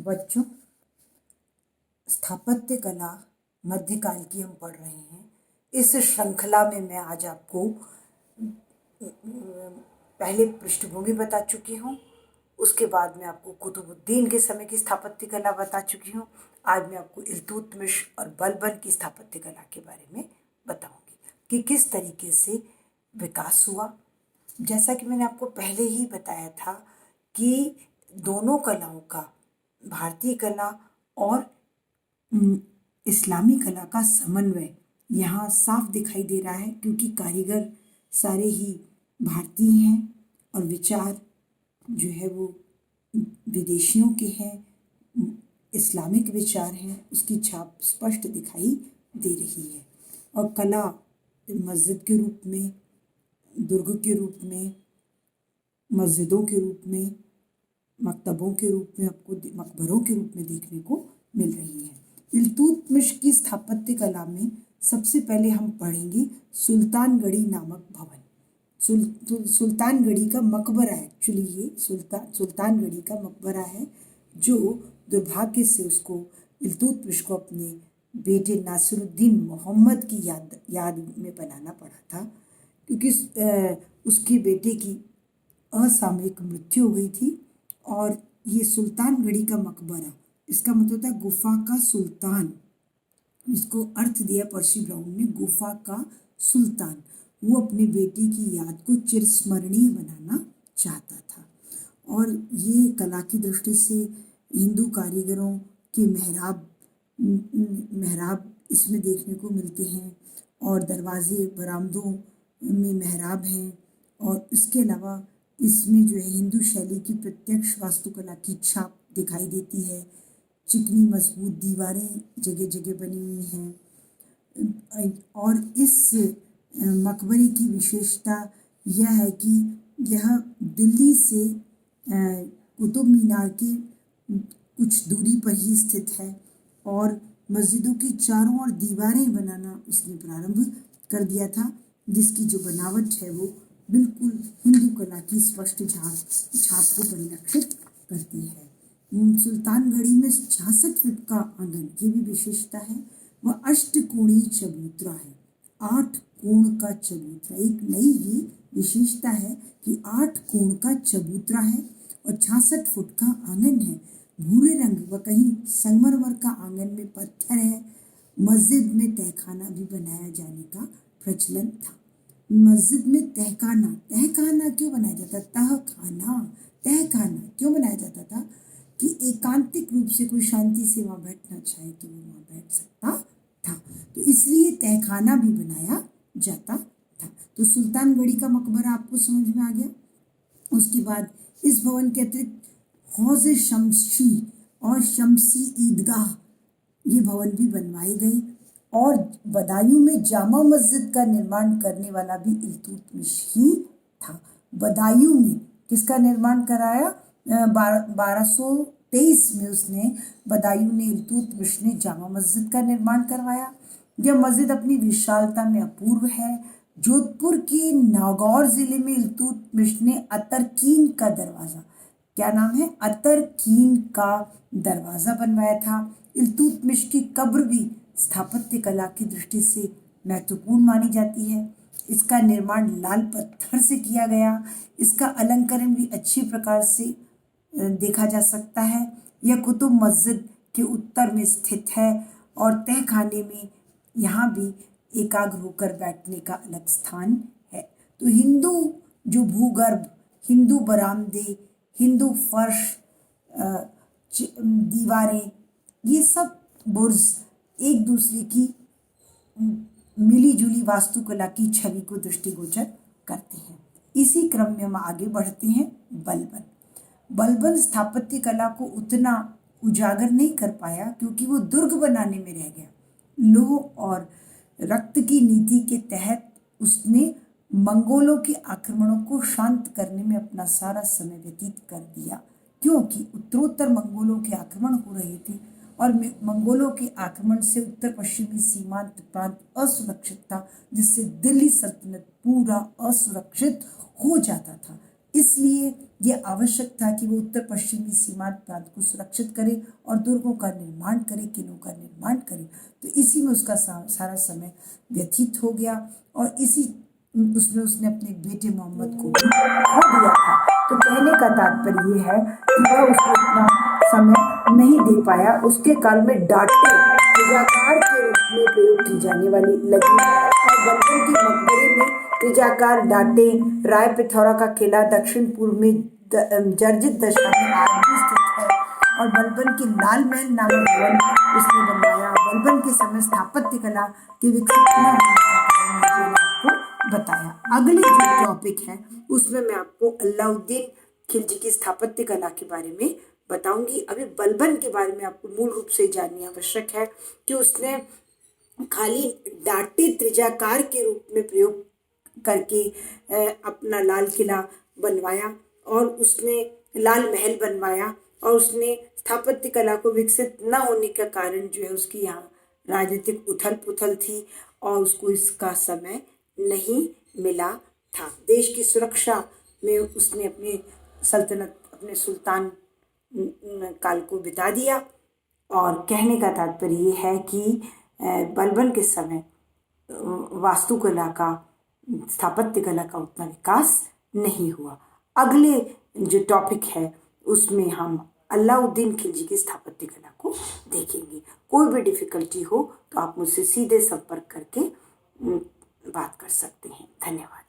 बच्चों, स्थापत्य कला मध्यकाल की हम पढ़ रहे हैं। इस श्रृंखला में मैं आज आपको पहले पृष्ठभूमि बता चुकी हूँ, उसके बाद मैं आपको कुतुबुद्दीन के समय की स्थापत्य कला बता चुकी हूँ। आज मैं आपको इल्तुतमिश और बलबन की स्थापत्य कला के बारे में बताऊंगी कि किस तरीके से विकास हुआ। जैसा कि मैंने आपको पहले ही बताया था कि दोनों कलाओं का, भारतीय कला और इस्लामी कला का समन्वय यहाँ साफ दिखाई दे रहा है, क्योंकि कारीगर सारे ही भारतीय हैं और विचार जो है वो विदेशियों के हैं, इस्लामिक विचार हैं, उसकी छाप स्पष्ट दिखाई दे रही है। और कला मस्जिद के रूप में, दुर्ग के रूप में, मस्जिदों के रूप में, मकतबों के रूप में, आपको मकबरों के रूप में देखने को मिल रही है। इल्तुतमिश की स्थापत्य कला में सबसे पहले हम पढ़ेंगे सुल्तानगढ़ी नामक भवन। सुल्तानगढ़ी का मकबरा है। एक्चुअली ये सुल्तानगढ़ी का मकबरा है, जो दुर्भाग्य से उसको इल्तुतमिश को अपने बेटे नासिरुद्दीन मोहम्मद की याद में बनाना पड़ा था, क्योंकि उसके बेटे की असामयिक मृत्यु हो गई थी। और ये सुल्तानगढ़ी का मकबरा, इसका मतलब होता है गुफा का सुल्तान। इसको अर्थ दिया पर्सी ब्राउन ने, गुफा का सुल्तान। वो अपने बेटे की याद को चिरस्मरणीय बनाना चाहता था। और ये कला की दृष्टि से हिंदू कारीगरों के मेहराब इसमें देखने को मिलते हैं, और दरवाजे बरामदों में मेहराब हैं। और इसके अलावा इसमें जो है हिंदू शैली की प्रत्यक्ष वास्तुकला की छाप दिखाई देती है। चिकनी मजबूत दीवारें जगह जगह बनी हुई हैं। और इस मकबरे की विशेषता यह है कि यह दिल्ली से कुतुब मीनार के कुछ दूरी पर ही स्थित है, और मस्जिदों की चारों ओर दीवारें बनाना उसने प्रारंभ कर दिया था, जिसकी जो बनावट है वो बिल्कुल हिंदू कला की स्पष्ट छाप को परिलक्षित करती है। सुल्तानगढ़ी में 66 फीट का आंगन की भी विशेषता है। वह अष्टकोणीय चबूतरा है, 8 कोण का चबूतरा। एक नई ही विशेषता है कि 8 कोण का चबूतरा है और 66 फुट का आंगन है। भूरे रंग व कहीं संगमरमर का आंगन में पत्थर है। मस्जिद में तहखाना भी बनाया जाने का प्रचलन था। मस्जिद में तहखाना क्यों बनाया जाता? तहखाना क्यों बनाया जाता था? कि एकांतिक रूप से कोई शांति से वहां बैठना चाहे तो वो वहां बैठ सकता था, तो इसलिए तहखाना भी बनाया जाता था। तो सुल्तानगढ़ी का मकबरा आपको समझ में आ गया। उसके बाद इस भवन के अतिरिक्त हौज शमशी और शमसी ईदगाह ये भवन भी बनवाए गए। और बदायूं में जामा मस्जिद का निर्माण करने वाला भी इल्तुतमिश ही था। बदायूं में किसका निर्माण कराया? 1223 में उसने बदायूं ने इल्तुतमिश ने जामा मस्जिद का निर्माण करवाया। यह मस्जिद अपनी विशालता में अपूर्व है। जोधपुर के नागौर जिले में इल्तुतमिश ने अतरकीन का दरवाजा, क्या नाम है? अतरकीन का दरवाजा बनवाया था। इल्तुतमिश की कब्र भी स्थापत्य कला की दृष्टि से महत्वपूर्ण मानी जाती है। इसका निर्माण लाल पत्थर से किया गया। इसका अलंकरण भी अच्छी प्रकार से देखा जा सकता है। यह कुतुब मस्जिद के उत्तर में स्थित है, और तहखाने में यहाँ भी एकाग्र होकर बैठने का अलग स्थान है। तो हिंदू जो भूगर्भ, हिंदू बरामदे, हिंदू फर्श, दीवारें, ये सब बुर्ज एक दूसरे की मिली जुली वास्तुकला की छवि को दृष्टिगोचर करते हैं। इसी क्रम में हम आगे बढ़ते हैं। बलबन स्थापत्य कला को उतना उजागर नहीं कर पाया, क्योंकि वो दुर्ग बनाने में रह गया। लौह और रक्त की नीति के तहत उसने मंगोलों के आक्रमणों को शांत करने में अपना सारा समय व्यतीत कर दिया, क्योंकि उत्तरोत्तर मंगोलों के आक्रमण हो रहे थे, और मंगोलों के आक्रमण से उत्तर पश्चिमी सीमांत प्रांत असुरक्षित था, जिससे दिल्ली सल्तनत पूरा असुरक्षित हो जाता था। इसलिए ये आवश्यक था कि वो उत्तर पश्चिमी सीमांत प्रांत को सुरक्षित करे और दुर्गों का निर्माण करे, किलों का निर्माण करे। तो इसी में उसका सारा समय व्यतीत हो गया और इसी उसमें उसने अपने बेटे मोहम्मद को भी खो दिया था। तो कहने का तात्पर्य ये है कि वह उसको इतना समय नहीं दे पाया। उसके काल में डांटे त्रिजाकार के रूप में प्रयोग की जाने वाली लगी और बलबन के मकबरे में त्रिजाकार डांटे, राय पिथौरा का किला दक्षिण पूर्व में जर्जरित दशा में आज भी स्थित है और बलबन के लाल महल नामक भवन उसने बनवाया। बलबन के समय स्थापत्य कला के विकसित न होने का कारण मैंने आपको बताया। अगले जो टॉपिक है उसमें मैं आपको अलाउद्दीन खिलजी की स्थापत्य कला के बारे में बताऊंगी। अभी बलबन के बारे में आपको मूल रूप से जानना आवश्यक है कि उसने खाली डांटे त्रिज्याकार के रूप में प्रयोग करके अपना लाल किला बनवाया और उसने लाल महल बनवाया और उसने स्थापत्य कला को विकसित न होने का कारण जो है उसकी यहाँ राजनीतिक उथल पुथल थी और उसको इसका समय नहीं मिला था। देश की सुरक्षा में उसने अपनी सल्तनत, अपने सुल्तान काल को बिता दिया। और कहने का तात्पर्य ये है कि बलबन के समय वास्तुकला का, स्थापत्य कला का उतना विकास नहीं हुआ। अगले जो टॉपिक है उसमें हम अलाउद्दीन खिलजी की स्थापत्य कला को देखेंगे। कोई भी डिफिकल्टी हो तो आप मुझसे सीधे संपर्क करके बात कर सकते हैं। धन्यवाद।